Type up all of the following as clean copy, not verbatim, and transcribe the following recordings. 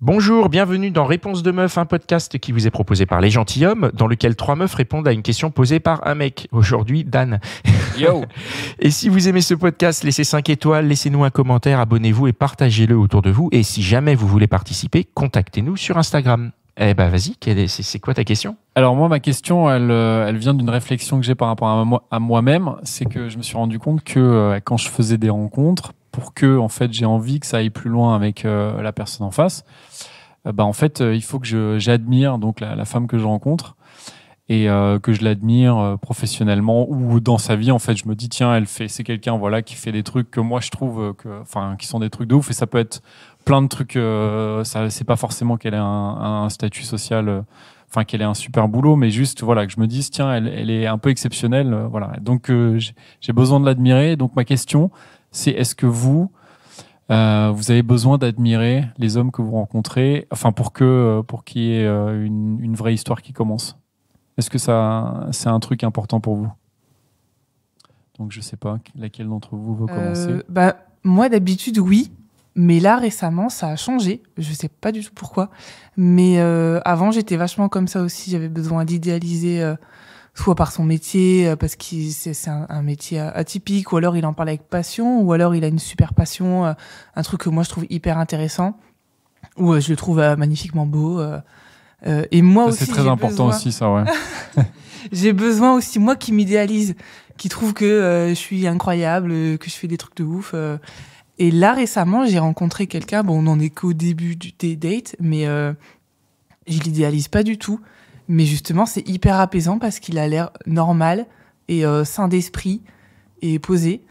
Bonjour, bienvenue dans Réponse de meuf, un podcast qui vous est proposé par Les Gentilshommes, dans lequel 3 meufs répondent à une question posée par un mec. Aujourd'hui, Dan. Yo. Et si vous aimez ce podcast, laissez 5 étoiles, laissez-nous un commentaire, abonnez-vous et partagez-le autour de vous. Et si jamais vous voulez participer, contactez-nous sur Instagram. Eh ben vas-y, c'est quoi ta question ? Alors moi, ma question, elle vient d'une réflexion que j'ai par rapport à moi-même. C'est que je me suis rendu compte que quand je faisais des rencontres, pour que en fait j'ai envie que ça aille plus loin avec la personne en face, en fait il faut que j'admire donc la femme que je rencontre et que je l'admire professionnellement ou dans sa vie. En fait, je me dis tiens, c'est quelqu'un qui fait des trucs que moi je trouve qui sont des trucs de ouf, et ça peut être plein de trucs. C'est pas forcément qu'elle ait un statut social. Qu'elle ait un super boulot, mais juste que je me dise tiens, elle est un peu exceptionnelle, donc j'ai besoin de l'admirer. Donc ma question, c'est est-ce que vous avez besoin d'admirer les hommes que vous rencontrez, pour qu'il y ait une vraie histoire qui commence? Est-ce que ça c'est un truc important pour vous? Donc je sais pas laquelle d'entre vous veut commencer. Moi d'habitude oui. Mais là, récemment, ça a changé. Je sais pas du tout pourquoi. Mais avant, j'étais vachement comme ça aussi. J'avais besoin d'idéaliser, soit par son métier, parce que c'est un métier atypique, ou alors il en parle avec passion, ou alors il a une super passion, un truc que moi je trouve hyper intéressant, ou je le trouve magnifiquement beau. Et moi aussi, c'est très important aussi, ça, ouais. J'ai besoin aussi, moi, qui m'idéalise, qui trouve que je suis incroyable, que je fais des trucs de ouf. Et là, récemment, j'ai rencontré quelqu'un, on n'en est qu'au début des dates, mais je l'idéalise pas du tout. Mais justement, c'est hyper apaisant parce qu'il a l'air normal et sain d'esprit et posé.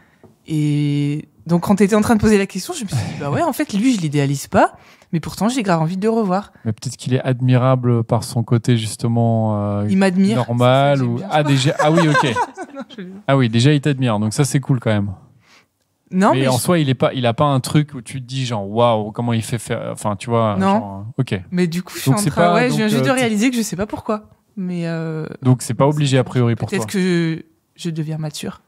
Et donc, quand tu étais en train de poser la question, je me suis dit, en fait, lui, je l'idéalise pas, mais pourtant, j'ai grave envie de le revoir. Mais peut-être qu'il est admirable par son côté, justement, il m'admire, normal. Déjà. Ah oui, ok. Ah oui, déjà, il t'admire, donc ça, c'est cool quand même. Non, mais en soi, il a pas un truc où tu te dis genre waouh, comment il fait faire, tu vois. Non. Genre, ok. Mais du coup, je viens juste de réaliser que je sais pas pourquoi. Mais donc c'est pas obligé a priori pour toi. Peut-être que je deviens mature.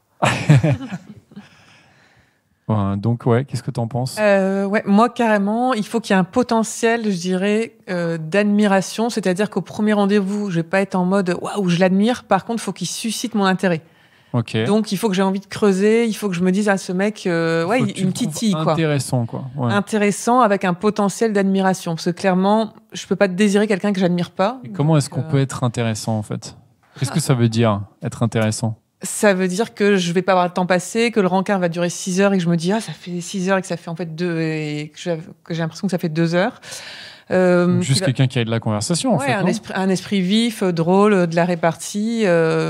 Donc qu'est-ce que t'en penses? Moi carrément, il faut qu'il y ait un potentiel, je dirais, d'admiration. C'est-à-dire qu'au premier rendez-vous, je vais pas être en mode waouh, je l'admire. Par contre, il faut qu'il suscite mon intérêt. Okay. Donc, il faut que j'ai envie de creuser, il faut que je me dise à ce mec, une titille, quoi. Intéressant, quoi. Ouais. Intéressant, avec un potentiel d'admiration. Parce que clairement, je peux pas désirer quelqu'un que j'admire pas. Et comment est-ce qu'on peut être intéressant, en fait? Qu'est-ce que ça veut dire, être intéressant? Ça veut dire que je vais pas avoir le temps passé, que le rencard va durer 6 heures et que je me dis, ça fait 6 heures et que ça fait en fait 2, et que j'ai l'impression que ça fait 2 heures. Juste quelqu'un qui a de la conversation, en fait. Un esprit vif, drôle, de la répartie,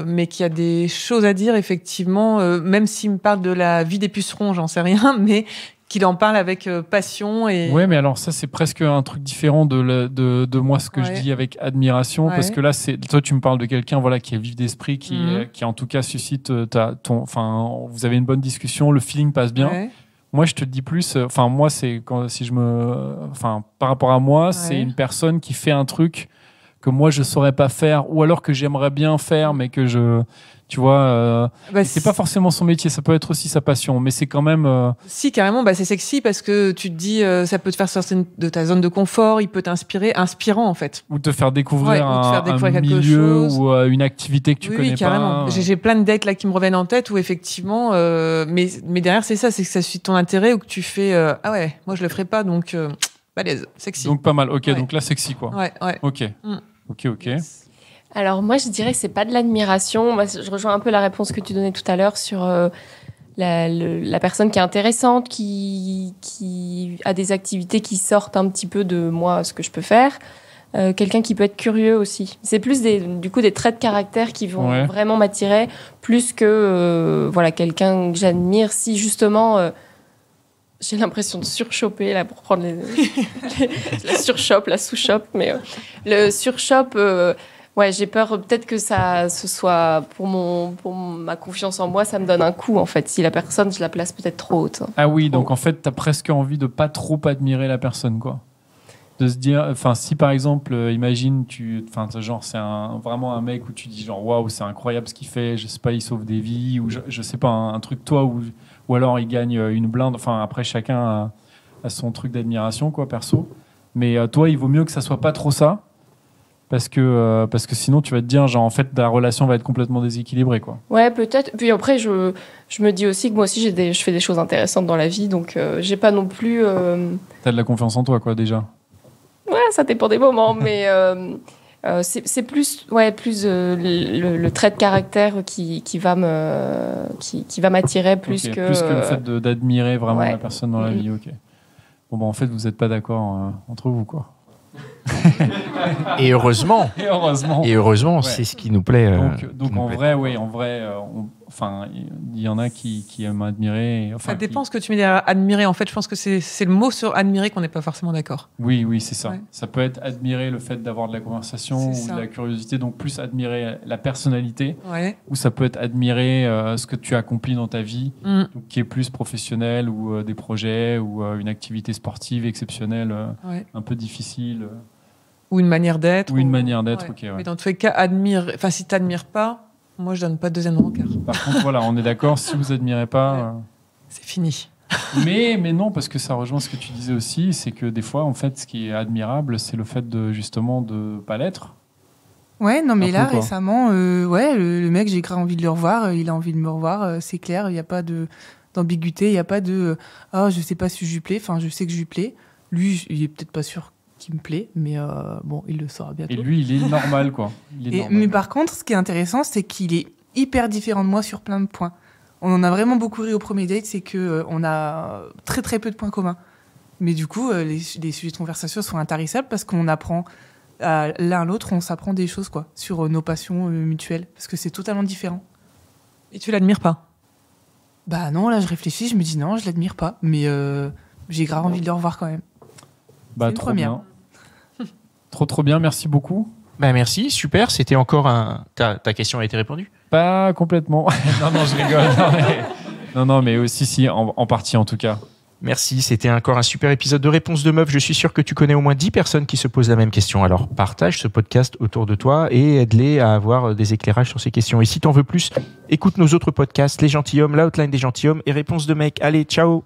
mais qui a des choses à dire, effectivement, même s'il me parle de la vie des pucerons, j'en sais rien, mais qu'il en parle avec passion. Ouais, mais alors ça, c'est presque un truc différent de moi, ce que je dis avec admiration, parce que là, toi, tu me parles de quelqu'un qui est vif d'esprit, qui en tout cas suscite vous avez une bonne discussion, le feeling passe bien. Ouais. Moi, je te dis plus. Moi, c'est par rapport à moi, c'est une personne qui fait un truc que moi je saurais pas faire, ou alors que j'aimerais bien faire, mais que tu vois, c'est pas forcément son métier. Ça peut être aussi sa passion, mais c'est quand même. Si, carrément, c'est sexy parce que tu te dis, ça peut te faire sortir de ta zone de confort, il peut t'inspirer, inspirant en fait. Ou te faire découvrir un milieu ou une activité que tu connais pas. Carrément. J'ai plein de dates là qui me reviennent en tête où effectivement, mais derrière c'est ça, c'est que ça suscite ton intérêt ou que tu fais, ah ouais, moi je le ferais pas, donc balèze, sexy. Donc pas mal. Ok, donc là sexy quoi. Ouais. Ok. Ok. Alors moi, je dirais que c'est pas de l'admiration. Moi, je rejoins un peu la réponse que tu donnais tout à l'heure sur la personne qui est intéressante, qui a des activités qui sortent un petit peu de moi, ce que je peux faire. Quelqu'un qui peut être curieux aussi. C'est plus des traits de caractère qui vont vraiment m'attirer, plus que quelqu'un que j'admire. Si justement j'ai l'impression de surchoper là pour prendre la surchope, la sous-chope, mais le surchope. J'ai peur peut-être que ce soit pour ma confiance en moi, ça me donne un coup en fait. Si la personne, je la place peut-être trop haute. Ah oui, donc en fait, t'as presque envie de pas trop admirer la personne, quoi. De se dire, si par exemple, imagine, c'est vraiment un mec où tu dis genre waouh, c'est incroyable ce qu'il fait, je sais pas, il sauve des vies, ou je sais pas, un truc toi, ou alors il gagne une blinde. Après chacun a son truc d'admiration, quoi, perso. Mais toi, il vaut mieux que ça soit pas trop ça. Parce que sinon, tu vas te dire, genre, en fait, ta relation va être complètement déséquilibrée, quoi. Ouais, peut-être. Puis après, je me dis aussi que moi aussi, je fais des choses intéressantes dans la vie, donc j'ai pas non plus... T'as de la confiance en toi, quoi, déjà. Ouais, ça dépend des moments, mais c'est plus le trait de caractère qui va m'attirer plus Ok, que... plus que le fait d'admirer vraiment ouais. la personne dans la vie, ok. Bon, bah, en fait, vous n'êtes pas d'accord entre vous, quoi. Et heureusement. Et heureusement. Et heureusement, Ouais. c'est ce qui nous plaît. Donc qui nous en plaît. vrai, oui, enfin, il y en a qui aiment admirer. Enfin, Ça dépend ce que tu mets derrière admirer. En fait, je pense que c'est le mot sur admirer qu'on n'est pas forcément d'accord. Oui, c'est ça. Ouais. Ça peut être admirer le fait d'avoir de la conversation C'est ou ça. de la curiosité, donc plus admirer la personnalité, Ouais. ou ça peut être admirer ce que tu accomplis dans ta vie, Mm. donc, qui est plus professionnel, ou des projets, ou une activité sportive exceptionnelle, Ouais. un peu difficile. Ou une manière d'être. Ou une manière d'être, Ouais. ok. Ouais. Mais dans tous les cas, enfin, si tu n'admires pas, moi, je donne pas de deuxième rencard. Par contre, voilà, on est d'accord, si vous admirez pas. Ouais. C'est fini. Mais non, parce que ça rejoint ce que tu disais aussi, c'est que des fois, en fait, ce qui est admirable, c'est le fait de justement de pas l'être. Ouais, non, mais Un là, peu, quoi. récemment, le mec, j'ai grave envie de le revoir. Il a envie de me revoir, c'est clair. Il n'y a pas d'ambiguïté. Il n'y a pas de je sais pas si je lui plais. Enfin, je sais que je lui plais. Lui, il est peut-être pas sûr qu'il me plaît, mais bon, il le saura bientôt. Et lui, il est normal, quoi. Il est normal. Mais par contre, ce qui est intéressant, c'est qu'il est hyper différent de moi sur plein de points. On en a vraiment beaucoup ri au premier date, c'est que on a très très peu de points communs. Mais du coup, les sujets de conversation sont intarissables parce qu'on apprend l'un à l'autre, on s'apprend des choses quoi sur nos passions mutuelles, parce que c'est totalement différent. Et tu l'admires pas? Bah non, là je réfléchis, je me dis non, je l'admire pas, mais j'ai grave envie de le revoir quand même. Bah, c'est une trop première. bien. Trop bien, merci beaucoup. Bah, merci, super. C'était encore ta question a été répondue. Pas complètement. non, je rigole. Non, mais aussi, si, en partie en tout cas. Merci, c'était encore un super épisode de Réponse de Meuf. Je suis sûr que tu connais au moins 10 personnes qui se posent la même question. Alors partage ce podcast autour de toi et aide-les à avoir des éclairages sur ces questions. Et si t'en veux plus, écoute nos autres podcasts, Les Gentilshommes, l'Outline des Gentilshommes et Réponse de Mec. Allez, ciao!